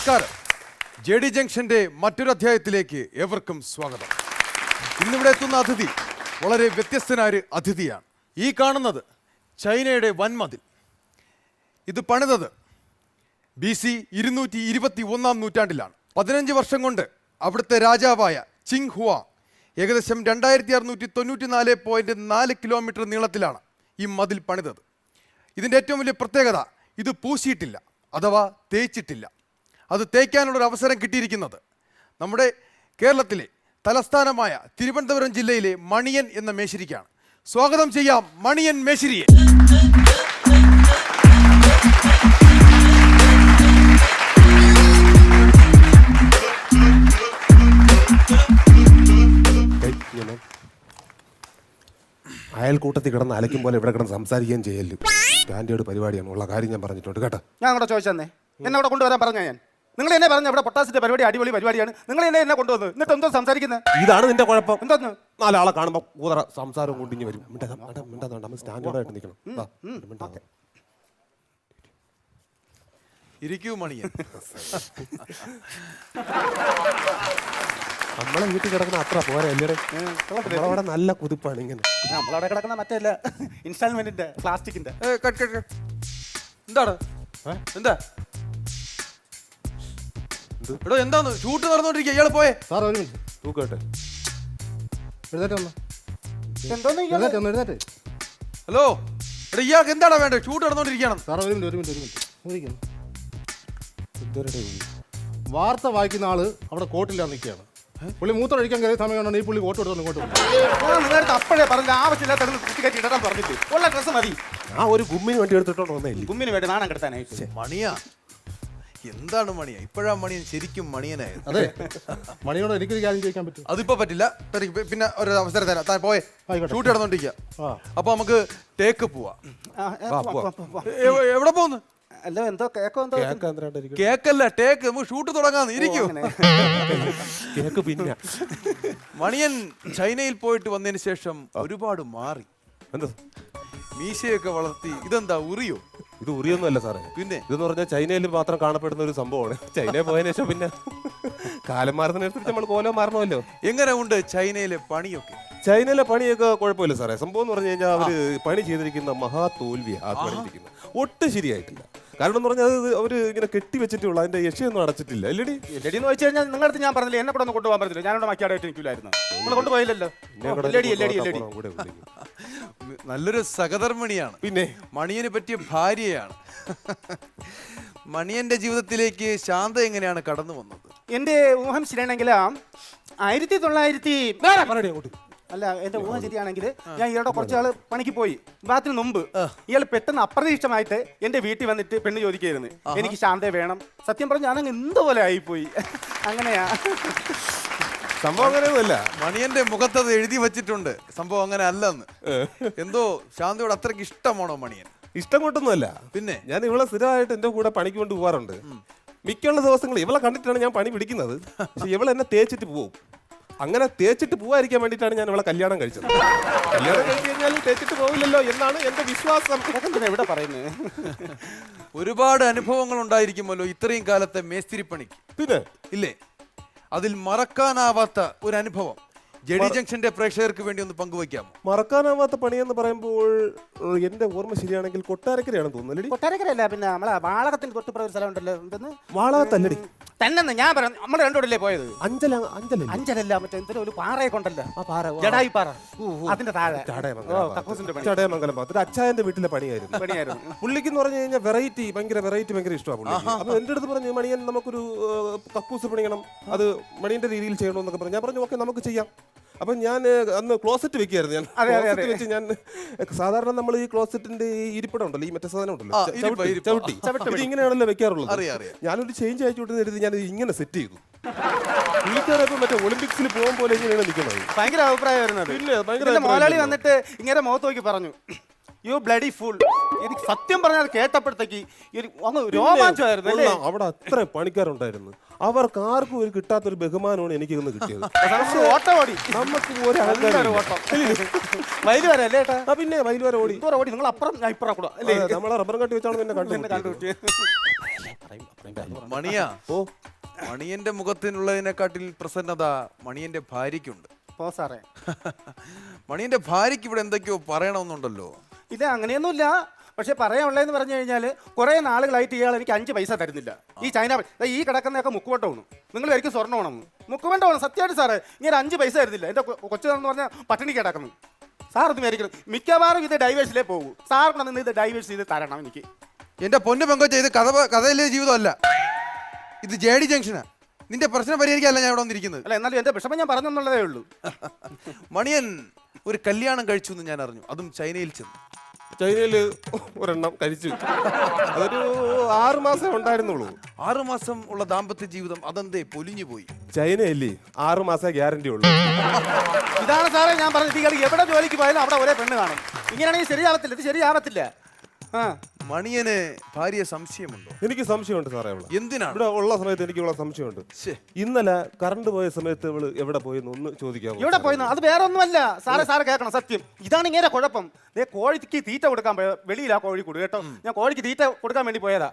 നമസ്കാരം. JD ജംഗ്ഷന്റെ മറ്റൊരു അധ്യായത്തിലേക്ക് ഏവർക്കും സ്വാഗതം. ഇന്നിവിടെ എത്തുന്ന അതിഥി വളരെ വ്യത്യസ്തനായ ഒരു അതിഥിയാണ്. ഈ കാണുന്നത് ചൈനയുടെ വൻമതിൽ. ഇത് പണിതത് BC 221 നൂറ്റാണ്ടിലാണ്. 15 വർഷം കൊണ്ട് അവിടുത്തെ രാജാവായ ചിങ് ഹുവാങ് ഏകദേശം 2694.4 കിലോമീറ്റർ നീളത്തിലാണ് ഈ മതിൽ പണിതത്. ഇതിൻ്റെ ഏറ്റവും വലിയ പ്രത്യേകത ഇത് പൂശിയിട്ടില്ല, അഥവാ തേച്ചിട്ടില്ല. അത് തേക്കാനുള്ളൊരു അവസരം കിട്ടിയിരിക്കുന്നത് നമ്മുടെ കേരളത്തിലെ തലസ്ഥാനമായ തിരുവനന്തപുരം ജില്ലയിലെ മണിയൻ എന്ന മേശിരിക്കാണ്. സ്വാഗതം ചെയ്യാം മണിയൻ മേശിരിയെ. അയൽക്കൂട്ടത്തിൽ കിടന്ന് അലയ്ക്കും പോലെ ഇവിടെ കിടന്ന് സംസാരിക്കുകയും ചെയ്യല്ലോ. സ്റ്റാൻഡേർഡ് പരിപാടിയാണ്, ഉള്ള കാര്യം ഞാൻ പറഞ്ഞിട്ടുണ്ട് കേട്ടോ. ഞാൻ അങ്ങോട്ട് ചോദിച്ചെന്നേ, എന്നെ അവിടെ കൊണ്ടുവരാൻ പറഞ്ഞ ഞാൻ. നിങ്ങൾ എന്നെ പറഞ്ഞ ഇവിടെ പൊട്ടാസിന്റെ പരിപാടി അടിപൊളി പരിപാടിയാണ്, നിങ്ങൾ എന്നെ കൊണ്ടുവന്നു. എന്നിട്ട് എന്തോ സംസാരിക്കുന്നത്? ഇതാണ് നിന്റെ കുഴപ്പം. എന്തോന്ന്? നാലാളെ കാണുമ്പോൾ കൂതറ സംസാരം കൊണ്ടിഞ്ഞ് വരും. സ്റ്റാൻഡേർഡായിട്ട് നിൽക്കണം. ഇരിക്കൂ മണിയൻ. നമ്മളെ വീട്ടിൽ കിടക്കുന്ന അത്ര പോരാ അല്ലേ? അവിടെ നല്ല കുതിപ്പാണ് ഇങ്ങനെ. നമ്മളവിടെ കിടക്കുന്ന മറ്റല്ല, ഇൻസ്റ്റാൾമെന്റിന്റെ പ്ലാസ്റ്റിക്കിന്റെ. എന്താണ് എന്താ എടോ, എന്താന്ന് ഷൂട്ട് നടന്നോണ്ടിരിക്കുക? ഇയാള് പോയേ സാർ ഒരു മിനിറ്റ് തൂക്കട്ടെ. എന്തോന്ന് ഹലോ, എടാ ഇയാൾക്ക് എന്താടാ വേണ്ടത്? ഷൂട്ട് നടന്നോണ്ടിരിക്കണം. സാർ ഒരു മിനിറ്റ് വാർത്ത വായിക്കുന്ന ആള് അവിടെ കോട്ടില്ലാതെ നിൽക്കുകയാണ്. പുള്ളി മൂത്രം ഒഴിക്കാൻ കയറിയ സമയം കൊണ്ടാണ് ഈ പുള്ളി കോട്ട് എടുത്തോണ്ട് ഇങ്ങോട്ട് നിങ്ങളുടെ അപ്പോഴേ പറഞ്ഞ ആവശ്യമില്ലാത്ത കുത്തിക്കറ്റി ഇടാൻ പറഞ്ഞിട്ട് ഉള്ള ഡ്രസ്സ് മതി. ആ ഒരു ഗുമ്മിന് വേണ്ടി എടുത്തിട്ടോണ്ട് വന്നേ. ഗുമ്മിന് വേണ്ടി നാണം കെടുത്താനായിട്ട്. മണിയാ, എന്താണ് മണിയാ? ഇപ്പോഴാ മണിയൻ ശരിക്കും മണിയനായത്. അതെ, മണിയോട് എനിക്കൊരു കാര്യം ചോദിക്കാൻ പറ്റും? അതിപ്പോ പറ്റില്ല, പിന്നെ ഒരു അവസരം തരാം. താൻ പോയെ, ഷൂട്ട് നടന്നോണ്ടിരിക്കുക. അപ്പൊ നമുക്ക് ടേക്ക് പോവാ. എവിടെ പോന്ന്? അല്ല എന്തോ കേക്കോ എന്തോ കേക്കല്ല, ടേക്ക്. നമുക്ക് ഷൂട്ട് തുടങ്ങാന്ന്. ഇരിക്കൂ. കേക്ക് പിന്നെ മണിയൻ ചൈനയിൽ പോയിട്ട് വന്നതിന് ശേഷം ഒരുപാട് മാറി. എന്താ മീശയൊക്കെ വളർത്തി. ഇതെന്താ ഉറിയോ? ഇത് ഉറിയൊന്നും അല്ല സാറേ. പിന്നെ ഇതെന്ന് പറഞ്ഞാൽ ചൈനയിൽ മാത്രം കാണപ്പെടുന്ന ഒരു സംഭവമാണ്. ചൈനയിൽ പോയതിനു ശേഷം പിന്നെ കാലം മാറുന്നതിനനുസരിച്ച് നമ്മൾ കോലം മാറണമല്ലോ. എങ്ങനെ ഉണ്ട് ചൈനയിലെ പണിയൊക്കെ? ചൈനയിലെ പണിയൊക്കെ കുഴപ്പമില്ല സാറേ. സംഭവം എന്ന് പറഞ്ഞു കഴിഞ്ഞാൽ അവര് പണി ചെയ്തിരിക്കുന്ന മഹാ തോൽവിയാണ് ആത്മഹത്യ. ഒട്ടും ശരിയായിട്ടില്ല. കാരണം എന്ന് പറഞ്ഞാൽ അത് അവര് ഇങ്ങനെ കെട്ടിവെച്ചിട്ടുള്ള അതിന്റെ യക്ഷയൊന്നും അടച്ചിട്ടില്ല. എല്ലടി എന്ന് വെച്ച് കഴിഞ്ഞാൽ നിങ്ങളുടെ അടുത്ത് ഞാൻ പറഞ്ഞില്ല, എന്നെ കൂടെ ഒന്ന് കൊണ്ടുപോകാൻ പറ്റില്ല. ഞാനിവിടെ മക്കിയാടായിട്ട് നിൽക്കില്ലായിരുന്നു. നിങ്ങൾ കൊണ്ടുപോയില്ലല്ലോ. നല്ലൊരു സഹധർമ്മിണിയാണ്. പിന്നെ മണിയന് പറ്റിയ ഭാര്യയാണ്. മണിയന്റെ ജീവിതത്തിലേക്ക് ശാന്ത എങ്ങനെയാണ് കടന്നു വന്നത്? എന്റെ ഊഹം ശരിയാണെങ്കിൽ 1900 അല്ല, എന്റെ ഊഹം ശരിയാണെങ്കിൽ ഞാൻ ഇയാളുടെ കുറച്ചാള് പണിക്ക് പോയി. വിവാഹത്തിന് മുമ്പ് ഇയാൾ പെട്ടെന്ന് അപ്രതീക്ഷിതമായിട്ട് എന്റെ വീട്ടിൽ വന്നിട്ട് പെണ്ണ് ചോദിക്കായിരുന്നു, എനിക്ക് ശാന്തയെ വേണം. സത്യം പറഞ്ഞ ഞാനങ്ങ് എന്തുപോലെ ആയിപ്പോയി. അങ്ങനെയാ സംഭവം. അങ്ങനെയൊന്നുമല്ല. മണിയന്റെ മുഖത്തത് എഴുതി വെച്ചിട്ടുണ്ട് സംഭവം അങ്ങനെ അല്ലെന്ന്. എന്തോ ശാന്തയോട് അത്രയ്ക്ക് ഇഷ്ടമാണോ മണിയൻ? ഇഷ്ടം കൊണ്ടൊന്നുമല്ല. പിന്നെ ഞാൻ ഇവളെ സ്ഥിരമായിട്ട് എന്റെ കൂടെ പണിക്ക് കൊണ്ട് പോകാറുണ്ട്. മിക്കുള്ള ദിവസങ്ങൾ ഇവളെ കണ്ടിട്ടാണ് ഞാൻ പണി പിടിക്കുന്നത്. പക്ഷെ ഇവളെ എന്നെ തേച്ചിട്ട് പോകും. അങ്ങനെ തേച്ചിട്ട് പോവാതിരിക്കാൻ വേണ്ടിയിട്ടാണ് ഞാൻ ഇവളെ കല്യാണം കഴിച്ചത്. കല്യാണം കഴിച്ച് കഴിഞ്ഞാൽ തേച്ചിട്ട് പോകില്ലല്ലോ എന്നാണ് എന്റെ വിശ്വാസം. എവിടെ പറയുന്നത്? ഒരുപാട് അനുഭവങ്ങൾ ഉണ്ടായിരിക്കുമല്ലോ ഇത്രയും കാലത്തെ മേസ്തിരി പണിക്ക്. പിന്നെ ഇല്ലേ, അതിൽ മറക്കാനാവാത്ത ഒരു അനുഭവം JD ജംഗ്ഷന്റെ പ്രേക്ഷകർക്ക് വേണ്ടി ഒന്ന് പങ്കുവയ്ക്കാമോ? മറക്കാനാവാത്ത പണിയെന്ന് പറയുമ്പോൾ എന്റെ ഓർമ്മ ശരിയാണെങ്കിൽ കൊട്ടാരക്കരയാണെന്ന് തോന്നുന്നു. കൊട്ടാരക്കരയല്ല, പിന്നെ നമ്മളെ വാളകത്തിന് തൊട്ടുപ്ര ഒരു സ്ഥലം ഉണ്ടല്ലോ. എന്തെന്ന്? വാളകത്തല്ലടി. തന്നെ ഞാൻ പറഞ്ഞു, നമ്മൾ രണ്ടോടല്ലേ പോയത്. അഞ്ചലല്ല, മറ്റേ എന്തൊരു ഒരു പാറയെ കൊണ്ടല്ലോ, ജടായി പാറ. അതിന്റെ താഴെ ചടയമംഗലം ഭാഗത്ത് അച്ചായന്റെ വീട്ടിലെ പണിയായിരുന്നു. പുള്ളിക്ക് പറഞ്ഞു കഴിഞ്ഞാൽ ഭയങ്കര വെറൈറ്റി ഇഷ്ടമാണ് പുള്ളിക്ക്. അപ്പൊ എന്റെ അടുത്ത് പറഞ്ഞു, മണിയൻ നമുക്കൊരു കക്കൂസ് പണിയണം, അത് മണിയന്റെ രീതിയിൽ ചെയ്യണമെന്നൊക്കെ പറഞ്ഞു. ഞാൻ പറഞ്ഞു ഓക്കെ നമുക്ക് ചെയ്യാം. അപ്പൊ ഞാൻ അന്ന് ക്ലോസറ്റ് വെക്കുകയായിരുന്നു. ഞാൻ സാധാരണ നമ്മൾ ഈ ക്ലോസറ്റിന്റെ ഈ ഇരിപ്പിടം ഉണ്ടല്ലോ, ഈ മറ്റേ സാധനം ഉണ്ടല്ലോ, ചവിട്ടി ഇങ്ങനെയാണല്ലോ വെക്കാറുള്ളത്. ഞാനൊരു ചേഞ്ച് അയച്ചു വിട്ടെന്ന് ഞാൻ ഇങ്ങനെ സെറ്റ് ചെയ്തു. പുള്ളിക്കാരപ്പോ മറ്റേ ഒളിമ്പിക്സിൽ പോകാൻ പോലെ ഇങ്ങനെയാണ് നിൽക്കുന്നത്. ഭയങ്കര അഭിപ്രായമായിരുന്നു. പിന്നെ ഭയങ്കര മുതലാളി വന്നിട്ട് ഇങ്ങനെ മുഖത്ത് നോക്കി പറഞ്ഞു, യു ബ്ലഡി ഫുൾ. എനിക്ക് സത്യം പറഞ്ഞാൽ കേട്ടപ്പോഴത്തേക്ക് രോമാഞ്ചമായിരുന്നു. അവിടെ അത്ര പണിക്കാരുണ്ടായിരുന്നു. അവർക്ക് ആർക്കും ഒരു കിട്ടാത്തൊരു ബഹുമാനമാണ് എനിക്ക് ഇന്ന് കിട്ടിയത്. നമുക്ക് ഒരു വയല് വരെ അല്ലേ? പിന്നെ വയല് വരെ ഓടി. നിങ്ങൾ അപ്പുറം ഞാൻ ഇപ്പുറം കൂടെ നമ്മളെ റബ്ബർ കട്ടി വെച്ചാണ് പിന്നെ കണ്ടു. മണിയാ, ഓ മണിയന്റെ മുഖത്തിനുള്ളതിനെക്കാട്ടിൽ പ്രസന്നത മണിയന്റെ ഭാര്യയ്ക്കുണ്ട്. പോ സാറേ. മണിയന്റെ ഭാര്യയ്ക്ക് ഇവിടെ എന്തൊക്കെയോ പറയണമെന്നുണ്ടല്ലോ. ഇത് അങ്ങനെയൊന്നുമില്ല. പക്ഷെ പറയാനുള്ളതെന്ന് പറഞ്ഞു കഴിഞ്ഞാൽ കുറേ നാളുകളായിട്ട് ഇയാൾ എനിക്ക് 5 പൈസ തരുന്നില്ല. ഈ ചൈന ഈ കിടക്കുന്നതൊക്കെ മുക്കുവട്ടമാണ്. നിങ്ങൾ ഒരിക്കലും സ്വർണ്ണമാണ്, മുക്കുവണ്ടമാണ്. സത്യമായിട്ട് സാറേ ഇങ്ങനെ 5 പൈസ തരുന്നില്ല. എൻ്റെ കൊച്ചെന്ന് പറഞ്ഞാൽ പട്ടിണി കിടക്കുന്നു. സാർ ഇത് മേടിക്കണം. മിക്കവാറും ഇത് ഡൈവേഴ്സിലേ പോകൂ. സാറിന് നിന്ന് ഇത് ഡൈവേഴ്സ് ചെയ്ത് തരണം എനിക്ക്. എന്റെ പൊന്നു പെങ്കൊച്ച, ഇത് കഥയിലെ ജീവിതമല്ല, ഇത് JD ജംഗ്ഷനാ. നിന്റെ പ്രശ്നം പരിഹരിക്കാനല്ല ഞാൻ ഇവിടെ വന്നിരിക്കുന്നത്. അല്ല, എന്നാലും എൻ്റെ വിഷമം ഞാൻ പറഞ്ഞെന്നുള്ളതേ ഉള്ളൂ. മണിയൻ ഒരു കല്യാണം കഴിച്ചു എന്ന് ഞാൻ അറിഞ്ഞു, അതും ചൈനയിൽ ചെന്ന്. ചൈനയിൽ ഒരെണ്ണം കഴിച്ചു. അതൊരു 6 മാസം ഉണ്ടായിരുന്നുള്ളൂ. 6 മാസം ഉള്ള ദാമ്പത്യ ജീവിതം അതെന്തേ പൊലിഞ്ഞു പോയി? ചൈനയല്ലേ 6 മാസം ഗ്യാരണ്ടി ഉള്ളൂ. ഇതാണ് സാറേ ഞാൻ പറഞ്ഞത്. ഇയാൾ എവിടെ ജോലിക്ക് പോയാലും അവിടെ ഒരേ പെണ്ണ് കാണും. ഇങ്ങനെയാണെങ്കിൽ ശരിയാവത്തില്ല, ഇത് ശരിയാവത്തില്ല. മണിയന് ഭാര്യ സംശയമുണ്ടോ? എനിക്ക് സംശയമുണ്ട് സാറേ. എന്തിനാണ്? ഇവിടെ ഉള്ള സമയത്ത് എനിക്കുള്ള സംശയമുണ്ട്. ഇന്നലെ കറണ്ട് പോയ സമയത്ത് ഇവള് എവിടെ പോയെന്ന് ഒന്ന് ചോദിക്കാമോ? എവിടെ പോയെന്ന്? അത് വേറെ ഒന്നുമല്ല സാറേ. സാറ് കേൾക്കണം സത്യം. ഇതാണ് ഇങ്ങനെ കുഴപ്പം. കോഴിക്ക് തീറ്റ കൊടുക്കാൻ പോയ വെളിയിലാ കോഴി കൊടു കേട്ടോ. ഞാൻ കോഴിക്ക് തീറ്റ കൊടുക്കാൻ വേണ്ടി പോയതാ.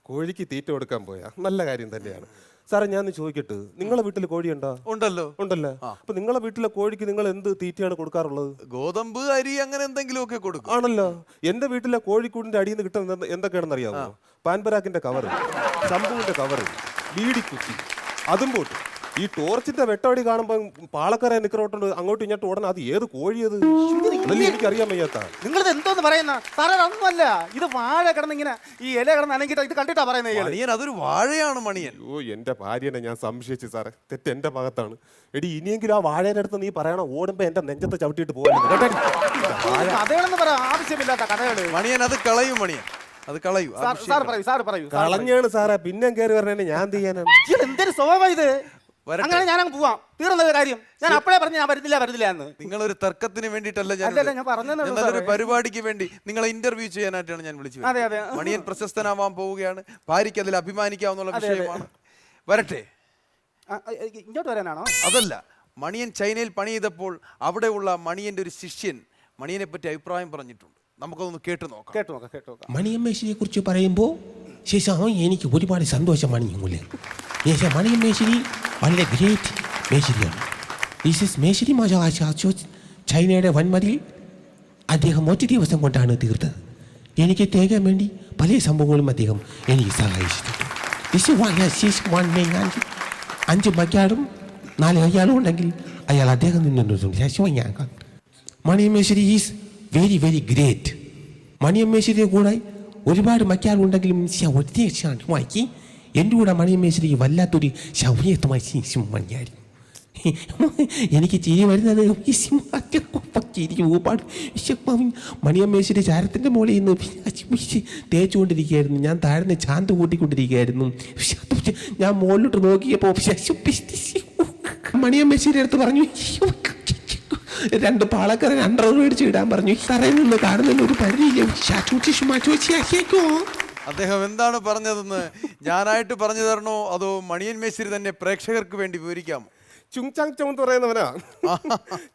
കോഴിക്ക് തീറ്റ കൊടുക്കാൻ പോയാ നല്ല കാര്യം തന്നെയാണ് സാറേ. ഞാൻ ചോദിക്കട്ടെ, നിങ്ങളെ വീട്ടിൽ കോഴിയുണ്ടോ? ഉണ്ടല്ലോ. ഉണ്ടല്ലോ. അപ്പൊ നിങ്ങളെ വീട്ടിലെ കോഴിക്ക് നിങ്ങൾ എന്ത് തീറ്റയാണ് കൊടുക്കാറുള്ളത്? ഗോതമ്പ്, അരി, അങ്ങനെ എന്തെങ്കിലും ഒക്കെ കൊടുക്കും. ആണല്ലോ. എന്റെ വീട്ടിലെ കോഴിക്കൂടിന്റെ അടിയിൽ നിന്ന് കിട്ടുന്നത് എന്തൊക്കെയാണെന്ന് അറിയാമോ? പാൻപരാക്കിന്റെ കവറ്, ശംഭുവിന്റെ കവറ്, ബീഡിക്കുറ്റി, അതും പോട്ട്. ഈ ടോർച്ചിന്റെ വെട്ടവടി കാണുമ്പോൾ പാളക്കര നിക്കറോട്ടുണ്ട് അങ്ങോട്ടും ഇങ്ങോട്ടും ഉടനെ അത് ഏത് കോഴിയത് എനിക്കറിയാൻ വയ്യാത്ത. നിങ്ങളിത് എന്തോന്ന് പറയുന്ന സാറേ? അതൊന്നുമല്ല, ഇത് വാഴ കിടന്നിങ്ങനെ ഈ ഇല കിടന്ന് അനങ്ങിട്ട് ഇത് കണ്ടിട്ടാ പറയുന്നത്. മണിയൻ അതൊരു വാഴയാണ് മണിയൻ. ഓ, എന്റെ ഭാര്യനെ ഞാൻ സംശയിച്ചു സാറേ. തെറ്റ് എന്റെ ഭാഗത്താണ്. എടി, ഇനിയെങ്കിലും ആ വാഴയുടെ അടുത്ത് നീ പറയണം ഓടുമ്പോ എന്റെ നെഞ്ചത്ത് ചവിട്ടിയിട്ട് പോകരുത്. കഥകളെന്ന് പറയാം, ആവശ്യമില്ലാത്ത കഥകള്. മണിയൻ അത് കളയും. മണിയൻ അത് കളയൂ. സാർ പറയൂ, സാർ പറയൂ. കളഞ്ഞാണ് സാറേ. പിന്നെ കയറി പറഞ്ഞേ ഞാൻ ചെയ്യാനാണ്. എന്തൊരു സ്വഭാവം ഇത്. അങ്ങനെ ഞാനങ്ങ് പോവാം. തീർന്നത് കാര്യം. ഞാൻ അപ്പോഴേ പറഞ്ഞു ഞാൻ വരുന്നില്ല എന്ന്. നിങ്ങളൊരു തർക്കത്തിന് വേണ്ടിയിട്ടല്ല ഞാൻ പറഞ്ഞൊരു പരിപാടിക്ക് വേണ്ടി നിങ്ങളെ ഇന്റർവ്യൂ ചെയ്യാനായിട്ടാണ് ഞാൻ വിളിച്ചത്. അതെ അതെ. മണിയൻ പ്രശസ്തനാവാൻ പോവുകയാണ്. ഭാര്യയ്ക്ക് അതിൽ അഭിമാനിക്കാവുന്ന വിഷയമാണ്. വരട്ടെ. ഇങ്ങോട്ട് വരാനാണോ? അതല്ല, മണിയൻ ചൈനയിൽ പണി ചെയ്തപ്പോൾ അവിടെയുള്ള മണിയന്റെ ഒരു ശിഷ്യൻ മണിയനെ പറ്റി അഭിപ്രായം പറഞ്ഞിട്ടുണ്ട്. നമുക്കതൊന്ന് കേട്ടു നോക്കാം. മണിയൻ മേശിരിയെ കുറിച്ച് പറയുമ്പോൾ ശേഷം എനിക്ക് ഒരുപാട് സന്തോഷമാണ് ഞങ്ങൾ. മണിയൻ മേശിരി വളരെ ഗ്രേറ്റ് മേശിരിയാണ്. മേശിരി മാഷോ ചൈനയുടെ വൻമതിൽ അദ്ദേഹം ഒറ്റ ദിവസം കൊണ്ടാണ് തീർത്തത്. എനിക്ക് തേക്കാൻ വേണ്ടി പല സംഭവങ്ങളും അദ്ദേഹം എനിക്ക് സഹായിച്ചിട്ടുണ്ട്. 5 മക്കാടും 4 കയ്യാളും ഉണ്ടെങ്കിൽ അയാൾ അദ്ദേഹം നിന്നുണ്ട്. മണിയൻ മേശിരി is very very great. Maniyan മേശിരിയെ കൂടെ ഒരുപാട് മക്കാളുണ്ടെങ്കിലും ഒറ്റ എൻ്റെ കൂടെ മണിയൻ മേശിരി വല്ലാത്തൊരു ശൗര്യത്വമായി മണിയായിരുന്നു. എനിക്ക് ചിരി വരുന്നത് ചിരി ഒരുപാട് മണിയൻ മേശിരി ചാരത്തിൻ്റെ മുകളിൽ നിന്ന് തേച്ചുകൊണ്ടിരിക്കുകയായിരുന്നു. ഞാൻ താഴ്ന്ന് ചാന്ത് കൂട്ടിക്കൊണ്ടിരിക്കുകയായിരുന്നു. ഞാൻ മുകളിലോട്ട് നോക്കിയപ്പോൾ മണിയൻ മേശിരി അടുത്ത് പറഞ്ഞു 2 പാളക്കര അണ്ടർ മേടിച്ച് ഇടാൻ പറഞ്ഞു. തറയിൽ നിന്ന് കാണുന്നതിന് ഒരു പരിധിയില്ല. അദ്ദേഹം എന്താണ് പറഞ്ഞതെന്ന് ഞാനായിട്ട് പറഞ്ഞു തരണോ അതോ മണിയൻ മേശിരി തന്നെ പ്രേക്ഷകർക്ക് വേണ്ടി വിവരിക്കാമോ? ചുങ് ചാങ് ചൗ എന്ന് പറയുന്നവനാ.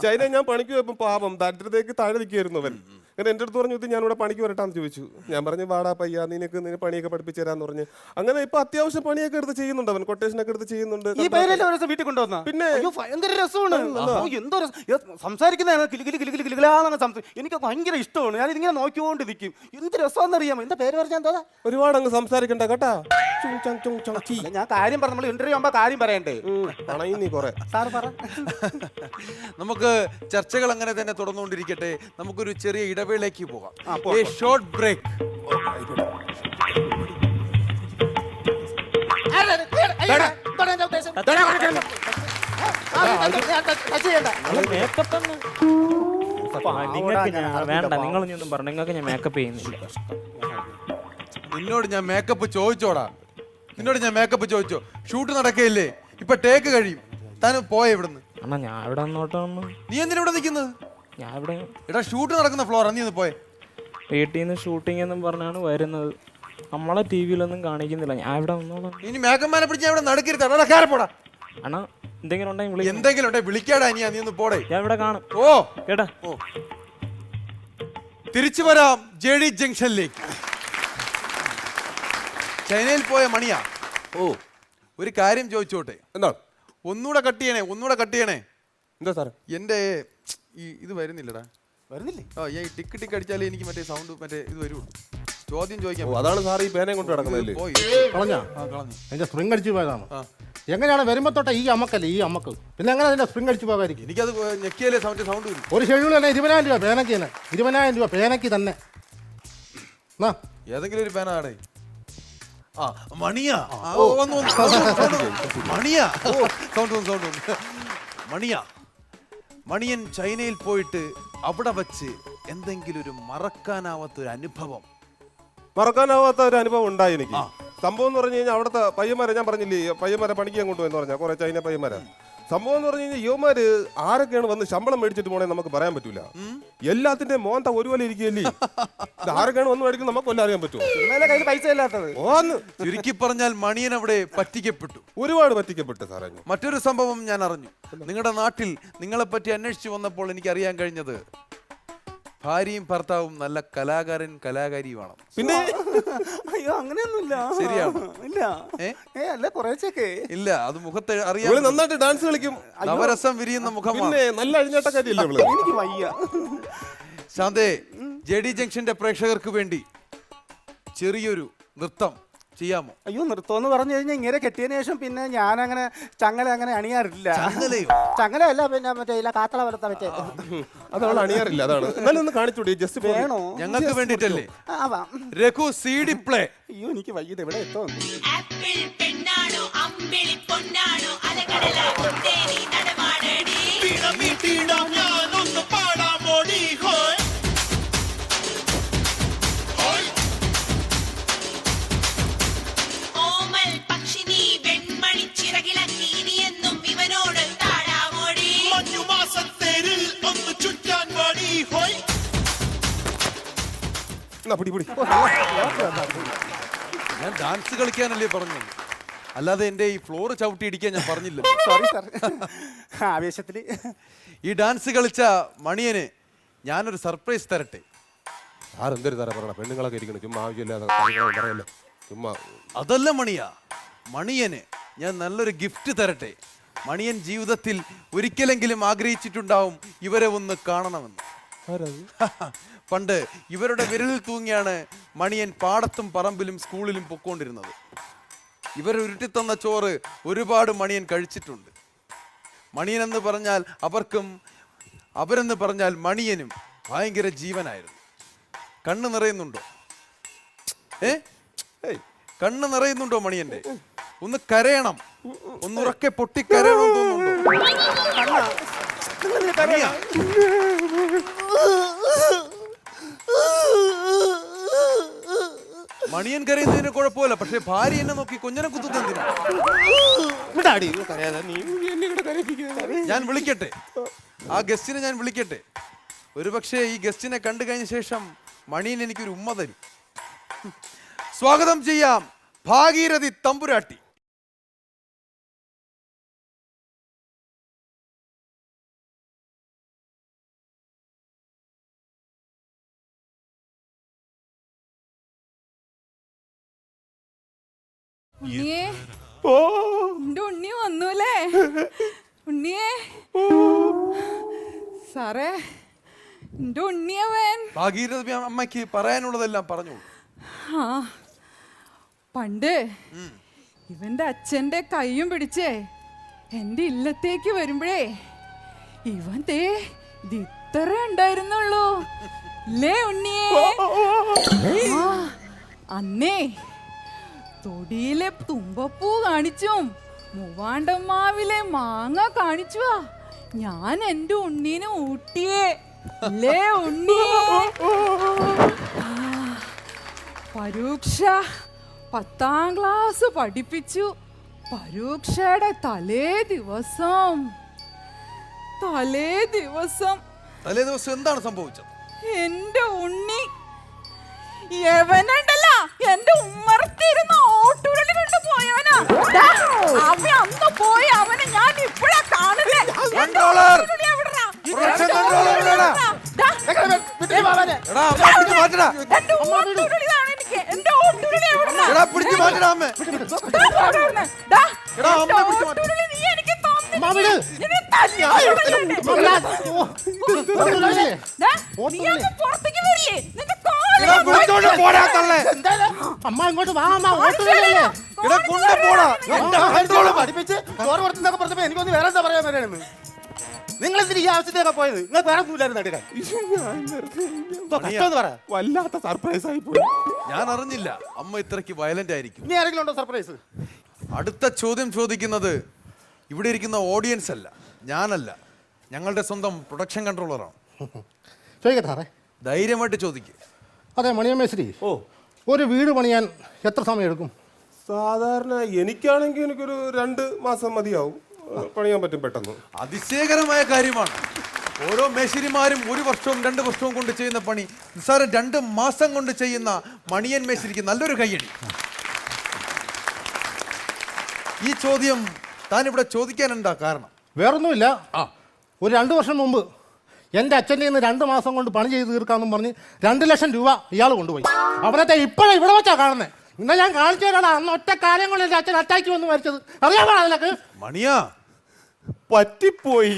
ചൈന ഞാൻ പണിക്ക് പോയപ്പോൾ പാപം ദരിദ്രതയ്ക്ക് താഴെ നിൽക്കുകയായിരുന്നു അവൻ. അങ്ങനെ എൻ്റെ അടുത്ത് പറഞ്ഞു ഞാനിവിടെ പണിക്ക് വരട്ടാന്ന് ചോദിച്ചു. ഞാൻ പറഞ്ഞു വാടാ പയ്യ, നിനക്ക് പണിയൊക്കെ പഠിപ്പിച്ചു തരാന്ന് പറഞ്ഞ് അങ്ങനെ ഇപ്പൊ അത്യാവശ്യം പണിയൊക്കെ എടുത്ത് ചെയ്യുന്നുണ്ട്. അവൻ കൊട്ടേഷനൊക്കെ എടുത്ത് ചെയ്യുന്നുണ്ട്. ഈ പേരല്ലേ ഒരു ദിവസം വീട്ടിൽ കൊണ്ടുവന്ന? പിന്നെ ഭയങ്കര രസമാണ്. എന്തോ സംസാരിക്കുന്ന എനിക്ക് ഭയങ്കര ഇഷ്ടമാണ്. ഞാൻ ഇതിങ്ങനെ നോക്കിക്കൊണ്ട് നിൽക്കും. എന്ത് രസമാണെന്ന് അറിയാമോ? എന്താ പേര് പറഞ്ഞാൽ എന്താ? ഒരുപാട് അങ്ങ് സംസാരിക്കണ്ട കേട്ടാ. ഞാൻ കാര്യം പറഞ്ഞു. നമ്മൾ ഇന്റർവ്യൂ ആകുമ്പോ കാര്യം പറയണ്ടേ? നീ കൊറേ സാർ പറ. നമുക്ക് ചർച്ചകൾ അങ്ങനെ തന്നെ തുടർന്നുകൊണ്ടിരിക്കട്ടെ. നമുക്കൊരു ചെറിയ ഇടവേളയ്ക്ക് പോകാം. Short break. വേണ്ട, നിങ്ങളൊന്നും പറഞ്ഞു. നിങ്ങൾക്ക് ഞാൻ മേക്കപ്പ് ചെയ്യുന്നില്ല. നിന്നോട് ഞാൻ മേക്കപ്പ് ചോദിച്ചോടാ. ചോദിച്ചോ? ഷൂട്ട് നടക്കയില്ലേ? ഇപ്പൊ ടേക്ക് കഴിയും. താൻ പോയ ഇവിടുന്ന്. അണ്ണാ ഞാൻ ഇവിടെ വന്നോട്ടോ. നീ എന്തിനാ ഇവിടെ നിൽക്കുന്നത്? ഞാൻ ഇവിടെ എടാ ഷൂട്ട് നടക്കുന്ന ഫ്ലോർ. നീ ഒന്ന് പോയെ. വീട്ടിൽ നിന്ന് ഷൂട്ടിംഗ് എന്നും പറഞ്ഞാണ് വരുന്നത്. നമ്മളെ ടി വിയിലൊന്നും കാണിക്കുന്നില്ല. ഞാൻ ഇവിടെ വന്നോളാം. ഇനി മേക്കന്മാരെ പിടിച്ച് ഇവിടെ നടക്കരുത്. പോടാ അണ്ണാ. എന്തെങ്കിലും ഉണ്ടെങ്കിൽ എന്തെങ്കിലും ഉണ്ടെങ്കിൽ വിളിക്കാടാ. നീ ഒന്ന് പോടേ. ഞാൻ ഇവിടെ കാണും. ഓ കേട്ടാ. ഓ, തിരിച്ചു വരാം JD ജംഗ്ഷനിലേക്ക്. ചൈനയിൽ പോയ മണിയാ. ഓ ഒരു കാര്യം ചോദിച്ചോട്ടെ? എന്താണ്? ഒന്നുകൂടെ കട്ട് ചെയ്യണേ. എന്താ സാറേ? എന്റെ ഇത് വരുന്നില്ലടാ. വരുന്നില്ലേ? ഈ ടിക്ക് അടിച്ചാലേ എനിക്ക് മറ്റേ സൗണ്ട് ഇത് വരുള്ളൂ. ചോദ്യം ചോദിക്കാൻ ഓ, അതാണ് സാർ ഈ പേനയും കൊണ്ട് നടക്കുന്നതല്ലേ? പോയി. കളഞ്ഞാ കളഞ്ഞു. അതിന്റെ സ്പ്രിങ് അടിച്ചു പോയതാണ്. എങ്ങനെയാണ് വരുമ്പോ തൊട്ട ഈ അമ്മക്കല്ലേ ഈ അമ്മക്ക്, പിന്നെ എങ്ങനെ അതിന്റെ സ്പ്രിങ് അടിച്ചു പോകാതിരിക്കും? എനിക്കത് ഞെക്കിയാലേ സൗണ്ട് വരും. ഒരു ഷെഡ്യൂൾ തന്നെ 20,000 രൂപ പേനയ്ക്ക് തന്നെ. 20,000 രൂപ പേനയ്ക്ക് തന്നെ. എന്നാ ഏതെങ്കിലും ഒരു പേനാടേ. മണിയാ. മണിയാ. സൗണ്ട്. മണിയൻ ചൈനയിൽ പോയിട്ട് അവിടെ വച്ച് എന്തെങ്കിലും ഒരു മറക്കാനാവാത്ത ഒരു അനുഭവം. മറക്കാനാവാത്ത ഒരു അനുഭവം ഉണ്ടായി എനിക്ക്. സംഭവം എന്ന് പറഞ്ഞു കഴിഞ്ഞാൽ അവിടുത്തെ പയ്യന്മാരെ ഞാൻ പറഞ്ഞില്ലേ, പയ്യന്മാരെ പണിക്ക് അങ്ങോട്ട് പോയെന്ന് പറഞ്ഞാൽ കുറെ ചൈന പയ്യന്മാരെ. സംഭവം എന്ന് പറഞ്ഞു കഴിഞ്ഞാൽ യുവമാര് ആരൊക്കെയാണ് വന്ന് ശമ്പളം മേടിച്ചിട്ട് പോണേ നമുക്ക് പറയാൻ പറ്റൂല. എല്ലാത്തിന്റെ മോന്ത ഒരുപോലെ ഇരിക്കുകയല്ലേ. ആരൊക്കെയാണ് വന്ന് മേടിക്കുന്നത് നമുക്ക് വല്ല അറിയാൻ പറ്റുമോ? കയ്യിൽ പൈസ ഇല്ലാത്തത്. ചുരുക്കി പറഞ്ഞാൽ മണിയൻ അവിടെ പറ്റിക്കപ്പെട്ടു. ഒരുപാട് പറ്റിക്കപ്പെട്ടു സാറേ. മറ്റൊരു സംഭവം ഞാൻ അറിഞ്ഞു. നിങ്ങളുടെ നാട്ടിൽ നിങ്ങളെപ്പറ്റി അന്വേഷിച്ചു വന്നപ്പോൾ എനിക്ക് അറിയാൻ കഴിഞ്ഞത് ഭാര്യയും ഭർത്താവും നല്ല കലാകാരിയുമാണ്. പിന്നെ അയ്യോ അങ്ങനെയൊന്നുമില്ല. ശരിയാണ്. ഇല്ല. അല്ല കുറേച്ചൊക്കെ ഇല്ല, അത് മുഖത്ത് ഇവള് അറിയാം. നന്നായിട്ട് ഡാൻസ് കളിക്കും. നവരസം വിരിയുന്ന മുഖമാണ്. പിന്നെ നല്ല അഴിഞ്ഞാട്ടക്കാരിയല്ലേ ഇവള്. എനിക്ക് വയ്യ. ശാന്തേ, JD ജംഗ്ഷന്റെ പ്രേക്ഷകർക്ക് വേണ്ടി ചെറിയൊരു നൃത്തം ചെയ്യാമോ? അയ്യോ നൃത്തം പറഞ്ഞു കഴിഞ്ഞാൽ ഇങ്ങനെ കെട്ടിയതിനു ശേഷം പിന്നെ ഞാൻ അങ്ങനെ ചങ്ങല അങ്ങനെ അണിയാറില്ല. ചങ്ങലയല്ല, പിന്നെ മറ്റേ കാത്തള വലത്ത മറ്റേ അതവൾ അണിയാറില്ല. അതാണ്. എന്നാലും ഒന്ന് കാണിച്ചൂടെ ജസ്റ്റ് വേണോ? ഞങ്ങൾക്ക് വേണ്ടിട്ടല്ലേ. ആവാം. Raghu CD play. അയ്യോ എനിക്ക് വൈകിട്ട് ഇവിടെ എത്തും. ആപ്പിൾ പെണ്ണാണോ അമ്പിളി പൊന്നാണോ അലകടല കൊണ്ടേനി നടമാടടി വീണ ഞാനൊന്ന് പാടാമോടി ഹോയ് ഓമൽ പക്ഷിനി വെൺമണി ചിറകിളക്കി ഇനിയെന്നും ഇവനോട് താഴാമോടി മഞ്ഞുമാസത്തേരിൽ ഒന്ന് ചുറ്റാൻ പാടി ഹോയ്. പിടി. ഞാൻ ഡാൻസ് കളിക്കാനല്ലേ പറഞ്ഞു, അല്ലാതെ എന്റെ ഈ ഫ്ലോർ ചവിട്ടി ഇടിക്കാൻ ഞാൻ പറഞ്ഞില്ല. സോറി സാർ, ആവേശത്തില്. ഈ ഡാൻസ് കളിച്ച മണിയന് ഞാനൊരു സർപ്രൈസ് തരട്ടെ. ആരെന്തൊരു തരം പറയണം, പെണ്ണുങ്ങളൊക്കെ ഇരിക്കണം. ചുമ്മാ ആവശ്യമില്ലാതെ പറയല്ലോ. ചുമ്മാ അതല്ല മണിയന് ഞാൻ നല്ലൊരു ഗിഫ്റ്റ് തരട്ടെ. മണിയൻ ജീവിതത്തിൽ ഒരിക്കലെങ്കിലും ആഗ്രഹിച്ചിട്ടുണ്ടാവും ഇവരെ ഒന്ന് കാണണമെന്ന്. പണ്ട് ഇവരുടെ വിരലിൽ തൂങ്ങിയാണ് മണിയൻ പാടത്തും പറമ്പിലും സ്കൂളിലും പൊക്കോണ്ടിരുന്നത്. ഇവർ ഉരുട്ടിത്തന്ന ചോറ് ഒരുപാട് മണിയൻ കഴിച്ചിട്ടുണ്ട്. മണിയൻ എന്ന് പറഞ്ഞാൽ അവരെന്ന് പറഞ്ഞാൽ മണിയനും ഭയങ്കര ജീവനായിരുന്നു. കണ്ണ് നിറയുന്നുണ്ടോ? കണ്ണ് നിറയുന്നുണ്ടോ മണിയന്റെ? ഒന്ന് കരയണം, ഒന്നുറക്കെ പൊട്ടിക്കരയണം തോന്നുന്നുണ്ടോ? മണിയാ, മണിയൻ കരയുന്നതിന് കുഴപ്പമില്ല, പക്ഷെ ഭാര്യ എന്നെ നോക്കി കൊഞ്ഞനെ കുത്തുന്നതിന്. ഞാൻ വിളിക്കട്ടെ, ആ ഗസ്റ്റിനെ ഞാൻ വിളിക്കട്ടെ. ഒരുപക്ഷെ ഈ ഗസ്റ്റിനെ കണ്ടു കഴിഞ്ഞ ശേഷം മണിയൻ എനിക്കൊരു ഉമ്മ തരും. സ്വാഗതം ചെയ്യാം ഭാഗീരഥി തമ്പുരാട്ടി. ഉണ്ണിയേ, എന്റെ ഉണ്ണി വന്നൂലേ? ഉണ്ണിയേ സാറേ, എന്റെ ഉണ്ണിയവൻ. ഭാഗീരഥി അമ്മയ്ക്ക് പറയാനുള്ളതെല്ലാം പറഞ്ഞു. ആ പണ്ട് ഇവന്റെ അച്ഛന്റെ കൈയും പിടിച്ചേ എന്റെ ഇല്ലത്തേക്ക് വരുമ്പോഴേ ഇവൻ ഇത്ര ഉണ്ടായിരുന്നുള്ളൂ ലേ ഉണ്ണിയേ. ആ അന്നേ തൊടിയിലെ തുമ്പപ്പൂ കാണിച്ചും മൂവാണ്ടമ്മാവിലെ മാങ്ങ കാണിച്ചുവാ ഞാൻ എന്റെ ഉണ്ണീനെ ഊട്ടിയേ ലേ ഉണ്ണിയേ. പരീക്ഷ 10ാം ക്ലാസ് പഠിപ്പിച്ചു. പരീക്ഷയുടെ തലേ ദിവസം എന്താണ് സംഭവിച്ചത്? എന്റെ ഉണ്ണി യവനുണ്ടല്ലോ, എന്റെ ഉമ്മർത്തിരുന്ന് ഓട്ടുരുളി കൊണ്ട് പോയവനാ. അവൻ അന്ന് പോയി, അവനെ ഞാൻ ഇപ്പഴാ കാണുന്നേ. എന്റെ ഓട്ടുരുളി എവിടെടാ? എന്റെ ഓട്ടുരുളിയാണ് എനിക്ക്. എന്റെ ഓട്ടുരുളി എവിടെടാ? എടാ പിടിച്ചു മാറ്റടാ അമ്മേ. ദാ പോകാറുണ്ട്. ദാ, എടാ, അമ്മ എന്റെ പിടിച്ച് മാറ്റ്. ഓട്ടുരുളി നീ എനിക്ക് തന്നില്ല. അമ്മ വിട്. നിന്നെ തല്ലിക്കൊല്ലുന്നുണ്ട്. ഓട്ടുരുളിയല്ലേ? ദാ, നീ അങ്ങ് പുറത്തേക്ക് വരില്ലേ? നിന്റെ കാല് എടാ ഞാൻ വിളിച്ചോണ്ട് പോടാ തള്ളേ. അമ്മ ഇങ്ങോട്ട് വാ അമ്മ ഓട്ടുരുളിയല്ലേ? എടാ കൊണ്ട് പോടാ. പഠിപ്പിച്ച് ചോറ് കൊടുത്തൊക്കെ പറഞ്ഞപ്പോ എനിക്കൊന്ന് വേറെ എന്താ പറയാൻ വരാണെന്ന്. നിങ്ങൾ എന്തിനാ ഈ ആവശ്യത്തിനൊക്കെ പോയത്? നിങ്ങൾ വേറെ ഒന്നുമില്ലായിരുന്നു എടുക്കാൻ. കഷ്ടമെന്ന് പറ. വല്ലാത്ത സർപ്രൈസ് ആയി പോയി. ഞാൻ അറിഞ്ഞില്ല അമ്മ ഇത്രയ്ക്ക് വയലന്റ് ആയിരിക്കും. ഇനി ആരെങ്കിലും ഉണ്ടോ സർപ്രൈസ്? അടുത്ത ചോദ്യം ചോദിക്കുന്നത് ഇവിടെ ഇരിക്കുന്ന ഓഡിയൻസ് അല്ല, ഞാനല്ല, ഞങ്ങളുടെ സ്വന്തം പ്രൊഡക്ഷൻ കൺട്രോളറാണ്. ചോദിക്കട്ടെ സാറേ? ധൈര്യമായിട്ട് ചോദിക്കുക. അതെ മണിയൻ മേശ്ശേരി, ഓ ഒരു വീട് പണിയാൻ എത്ര സമയം എടുക്കും? സാധാരണ എനിക്കാണെങ്കിൽ എനിക്കൊരു 2 മാസം മതിയാവും. പണിയാൻ പറ്റും പെട്ടെന്ന്. അതിശയകരമായ കാര്യമാണ്. ഓരോ മേശിരിമാരും 1 വർഷവും 2 വർഷവും കൊണ്ട് ചെയ്യുന്ന പണി നിസ്സാരം 2 മാസം കൊണ്ട് ചെയ്യുന്ന മണിയൻ മേശിരിക്ക് നല്ലൊരു കയ്യടി. ഈ ചോദ്യം താൻ ഇവിടെ ചോദിക്കാൻ എന്താ കാരണം? വേറൊന്നുമില്ല, ഒരു 2 വർഷം മുമ്പ് എൻ്റെ അച്ഛൻ്റെ നിന്ന് 2 മാസം കൊണ്ട് പണി ചെയ്ത് തീർക്കാമെന്നും പറഞ്ഞ് 2 ലക്ഷം രൂപ ഇയാൾ കൊണ്ടുപോയി. അവനത്തെ ഇപ്പോഴാണ് ഇവിടെ വെച്ചാ കാണുന്നത്. ഇന്ന് ഞാൻ കാണിച്ചു തരാണ്, അന്ന് ഒറ്റ കാലം കൊണ്ട് എൻ്റെ അച്ഛൻ അറ്റാക്ക് വന്ന് മരിച്ചത്. അറിയാമോ അതിനൊക്കെ? മണിയാ പറ്റിപ്പോയി.